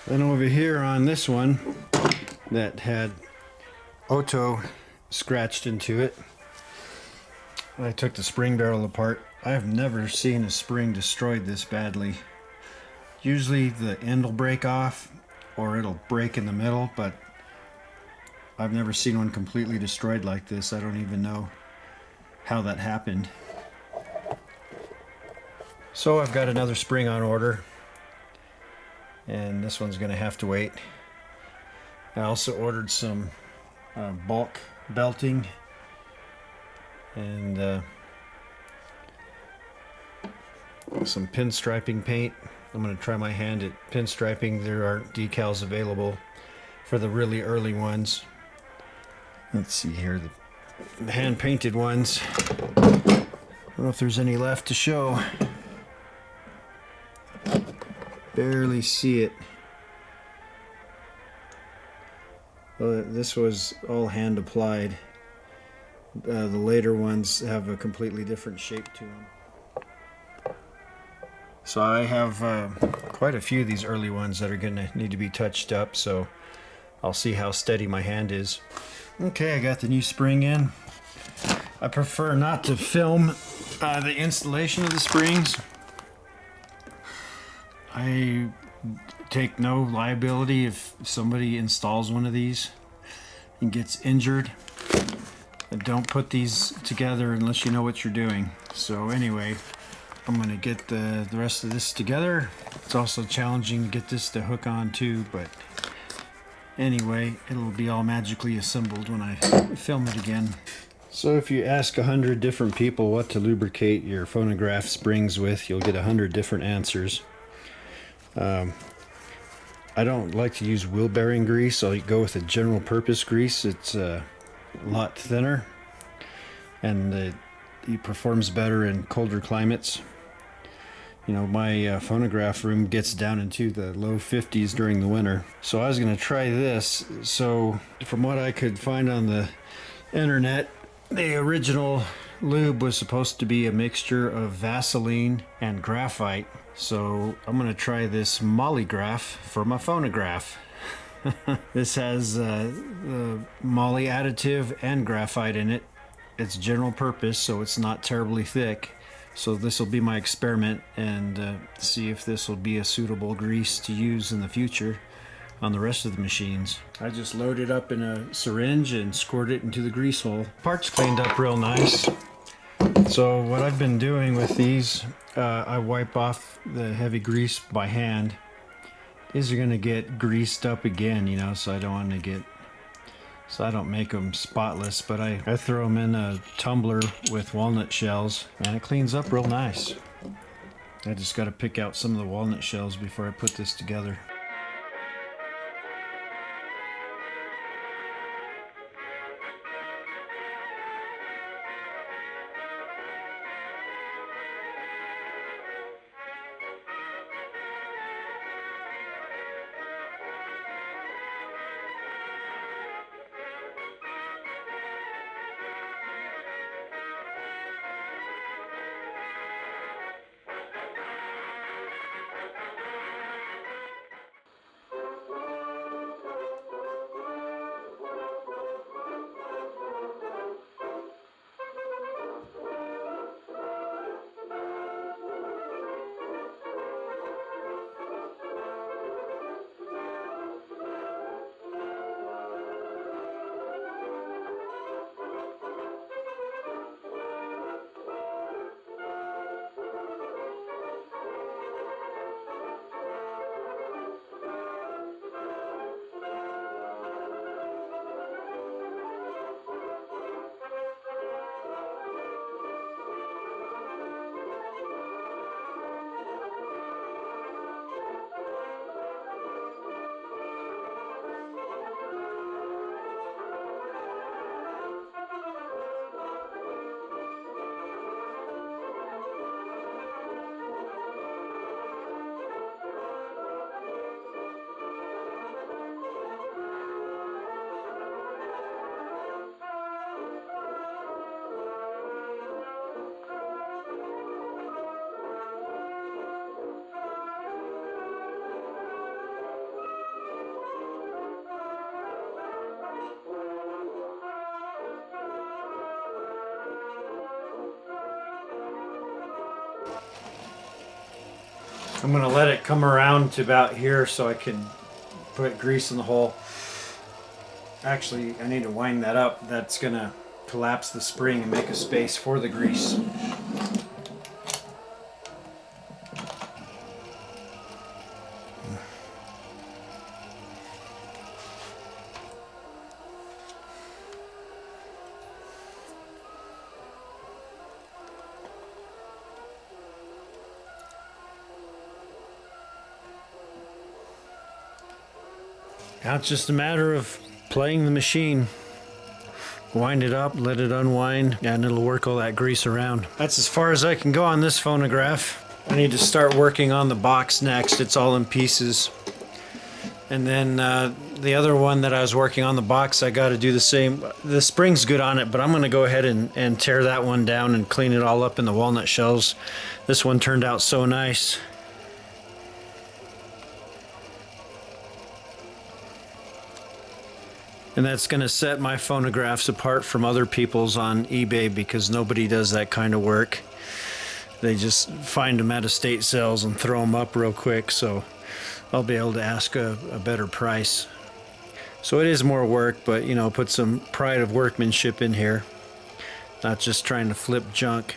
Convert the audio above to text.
Then over here on this one that had Otto scratched into it, I took the spring barrel apart. I've never seen a spring destroyed this badly. Usually the end will break off or it'll break in the middle, but I've never seen one completely destroyed like this. I don't even know how that happened. So I've got another spring on order, and this one's going to have to wait. I also ordered some bulk belting and some pinstriping paint. I'm going to try my hand at pinstriping. There are decals available for the really early ones. Let's see here, the hand painted ones. I don't know if there's any left to show. Barely see it. Well, this was all hand applied. The later ones have a completely different shape to them. So I have quite a few of these early ones that are going to need to be touched up, so I'll see how steady my hand is. Okay, I got the new spring in. I prefer not to film the installation of the springs. I take no liability if somebody installs one of these and gets injured. Don't put these together unless you know what you're doing. So anyway, I'm going to get the rest of this together. It's also challenging to get this to hook on too, but anyway, it'll be all magically assembled when I film it again. So if you ask 100 different people what to lubricate your phonograph springs with, you'll get 100 different answers. I don't like to use wheel bearing grease. I'll go with a general purpose grease. It's a lot thinner and it performs better in colder climates. You know, my phonograph room gets down into the low 50s during the winter. So I was going to try this. So from what I could find on the internet, the original lube was supposed to be a mixture of Vaseline and graphite. So I'm going to try this Molygraph for my phonograph. This has the moly additive and graphite in it. It's general purpose, so it's not terribly thick. So this will be my experiment and see if this will be a suitable grease to use in the future on the rest of the machines. I just loaded it up in a syringe and squirt it into the grease hole. Parts cleaned up real nice. So what I've been doing with these, I wipe off the heavy grease by hand. These are going to get greased up again, you know, so I don't make them spotless, but I throw them in a tumbler with walnut shells and it cleans up real nice. I just got to pick out some of the walnut shells before I put this together. I'm gonna let it come around to about here so I can put grease in the hole. Actually, I need to wind that up. That's gonna collapse the spring and make a space for the grease. Now it's just a matter of playing the machine. Wind it up, let it unwind, and it'll work all that grease around. That's as far as I can go on this phonograph. I need to start working on the box next. It's all in pieces. And then the other one that I was working on, the box, I got to do the same. The spring's good on it, but I'm going to go ahead and tear that one down and clean it all up in the walnut shells. This one turned out so nice. And that's going to set my phonographs apart from other people's on eBay, because nobody does that kind of work. They just find them at estate sales and throw them up real quick, so I'll be able to ask a better price. So it is more work, but you know, put some pride of workmanship in here, not just trying to flip junk.